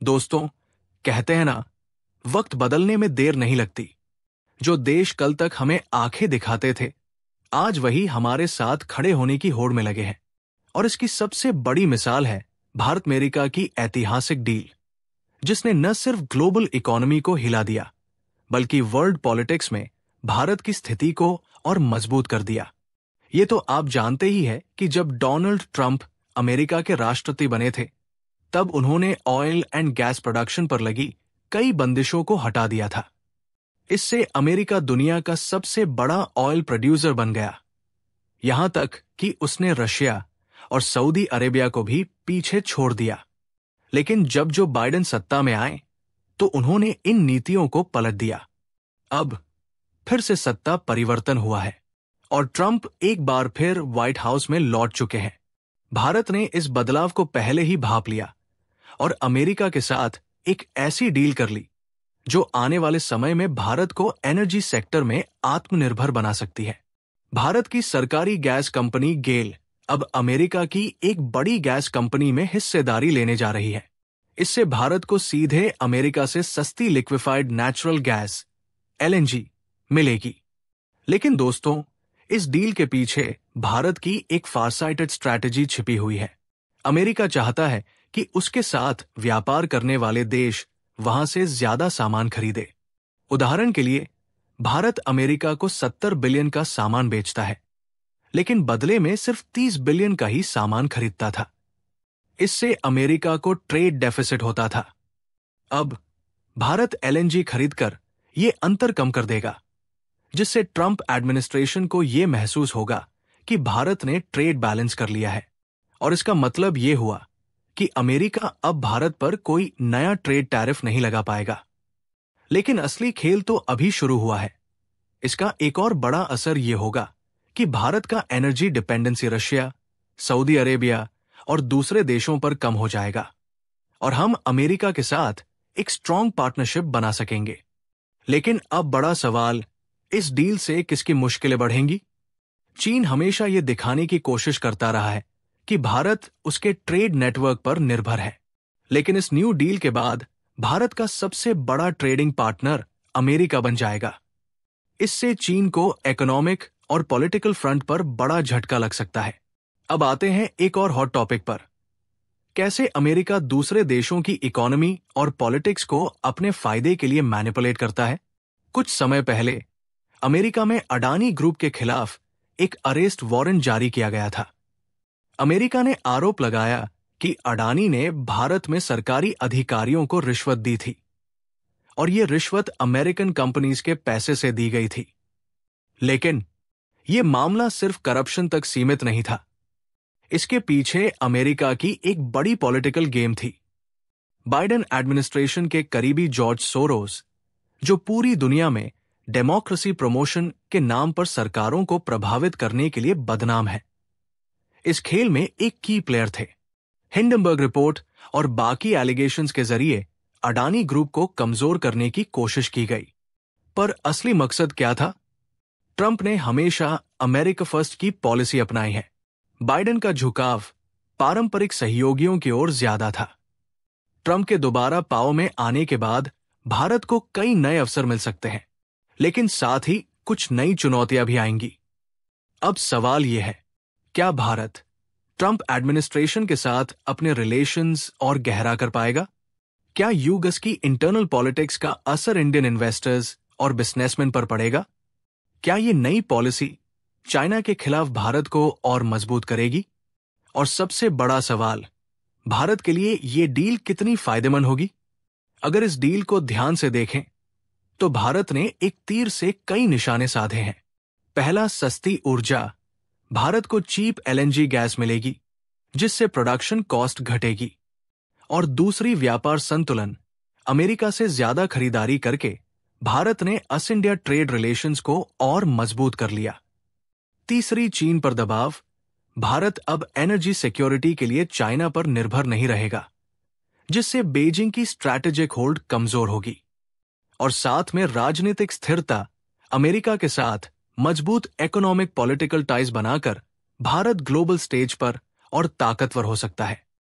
दोस्तों, कहते हैं ना, वक्त बदलने में देर नहीं लगती। जो देश कल तक हमें आंखें दिखाते थे, आज वही हमारे साथ खड़े होने की होड़ में लगे हैं। और इसकी सबसे बड़ी मिसाल है भारत अमेरिका की ऐतिहासिक डील, जिसने न सिर्फ ग्लोबल इकोनॉमी को हिला दिया, बल्कि वर्ल्ड पॉलिटिक्स में भारत की स्थिति को और मजबूत कर दिया। ये तो आप जानते ही है कि जब डोनाल्ड ट्रंप अमेरिका के राष्ट्रपति बने थे, तब उन्होंने ऑयल एंड गैस प्रोडक्शन पर लगी कई बंदिशों को हटा दिया था। इससे अमेरिका दुनिया का सबसे बड़ा ऑयल प्रोड्यूसर बन गया, यहां तक कि उसने रशिया और सऊदी अरेबिया को भी पीछे छोड़ दिया। लेकिन जब जो बाइडेन सत्ता में आए, तो उन्होंने इन नीतियों को पलट दिया। अब फिर से सत्ता परिवर्तन हुआ है और ट्रंप एक बार फिर व्हाइट हाउस में लौट चुके हैं। भारत ने इस बदलाव को पहले ही भांप लिया और अमेरिका के साथ एक ऐसी डील कर ली जो आने वाले समय में भारत को एनर्जी सेक्टर में आत्मनिर्भर बना सकती है। भारत की सरकारी गैस कंपनी गेल अब अमेरिका की एक बड़ी गैस कंपनी में हिस्सेदारी लेने जा रही है। इससे भारत को सीधे अमेरिका से सस्ती लिक्विफाइड नेचुरल गैस LNG मिलेगी। लेकिन दोस्तों, इस डील के पीछे भारत की एक फारसाइटेड स्ट्रैटेजी छिपी हुई है। अमेरिका चाहता है कि उसके साथ व्यापार करने वाले देश वहां से ज्यादा सामान खरीदे। उदाहरण के लिए, भारत अमेरिका को 70 बिलियन का सामान बेचता है, लेकिन बदले में सिर्फ 30 बिलियन का ही सामान खरीदता था। इससे अमेरिका को ट्रेड डेफिसिट होता था। अब भारत LNG खरीदकर ये अंतर कम कर देगा, जिससे ट्रंप एडमिनिस्ट्रेशन को यह महसूस होगा कि भारत ने ट्रेड बैलेंस कर लिया है। और इसका मतलब यह हुआ कि अमेरिका अब भारत पर कोई नया ट्रेड टैरिफ नहीं लगा पाएगा। लेकिन असली खेल तो अभी शुरू हुआ है। इसका एक और बड़ा असर यह होगा कि भारत का energy dependency Russia, Saudi Arabia और दूसरे देशों पर कम हो जाएगा और हम अमेरिका के साथ एक स्ट्रॉन्ग पार्टनरशिप बना सकेंगे। लेकिन अब बड़ा सवाल, इस डील से किसकी मुश्किलें बढ़ेंगी? चीन हमेशा यह दिखाने की कोशिश करता रहा है कि भारत उसके ट्रेड नेटवर्क पर निर्भर है। लेकिन इस न्यू डील के बाद भारत का सबसे बड़ा ट्रेडिंग पार्टनर अमेरिका बन जाएगा। इससे चीन को इकोनॉमिक और पॉलिटिकल फ्रंट पर बड़ा झटका लग सकता है। अब आते हैं एक और हॉट टॉपिक पर। कैसे अमेरिका दूसरे देशों की इकोनॉमी और पॉलिटिक्स को अपने फायदे के लिए मैनिपुलेट करता है। कुछ समय पहले अमेरिका में अडानी ग्रुप के खिलाफ एक अरेस्ट वारंट जारी किया गया था। अमेरिका ने आरोप लगाया कि अडानी ने भारत में सरकारी अधिकारियों को रिश्वत दी थी और यह रिश्वत अमेरिकन कंपनीज के पैसे से दी गई थी। लेकिन यह मामला सिर्फ करप्शन तक सीमित नहीं था। इसके पीछे अमेरिका की एक बड़ी पॉलिटिकल गेम थी। बाइडेन एडमिनिस्ट्रेशन के करीबी जॉर्ज सोरोस, जो पूरी दुनिया में डेमोक्रेसी प्रमोशन के नाम पर सरकारों को प्रभावित करने के लिए बदनाम है, इस खेल में एक की प्लेयर थे। हिंडनबर्ग रिपोर्ट और बाकी एलिगेशंस के जरिए अडानी ग्रुप को कमजोर करने की कोशिश की गई। पर असली मकसद क्या था? ट्रंप ने हमेशा अमेरिका फर्स्ट की पॉलिसी अपनाई है। बाइडेन का झुकाव पारंपरिक सहयोगियों की ओर ज्यादा था। ट्रंप के दोबारा पावर में आने के बाद भारत को कई नए अवसर मिल सकते हैं, लेकिन साथ ही कुछ नई चुनौतियां भी आएंगी। अब सवाल यह है, क्या भारत ट्रंप एडमिनिस्ट्रेशन के साथ अपने रिलेशंस और गहरा कर पाएगा? क्या यूएस की इंटरनल पॉलिटिक्स का असर इंडियन इन्वेस्टर्स और बिजनेसमैन पर पड़ेगा? क्या ये नई पॉलिसी चाइना के खिलाफ भारत को और मजबूत करेगी? और सबसे बड़ा सवाल, भारत के लिए ये डील कितनी फायदेमंद होगी? अगर इस डील को ध्यान से देखें, तो भारत ने एक तीर से कई निशाने साधे हैं। पहला, सस्ती ऊर्जा। भारत को चीप LNG गैस मिलेगी, जिससे प्रोडक्शन कॉस्ट घटेगी। और दूसरी, व्यापार संतुलन। अमेरिका से ज्यादा खरीदारी करके भारत ने अस इंडिया ट्रेड रिलेशंस को और मजबूत कर लिया। तीसरी, चीन पर दबाव। भारत अब एनर्जी सिक्योरिटी के लिए चाइना पर निर्भर नहीं रहेगा, जिससे बीजिंग की स्ट्रैटेजिक होल्ड कमजोर होगी। और साथ में राजनीतिक स्थिरता। अमेरिका के साथ मजबूत इकोनॉमिक पॉलिटिकल टाइज बनाकर भारत ग्लोबल स्टेज पर और ताकतवर हो सकता है।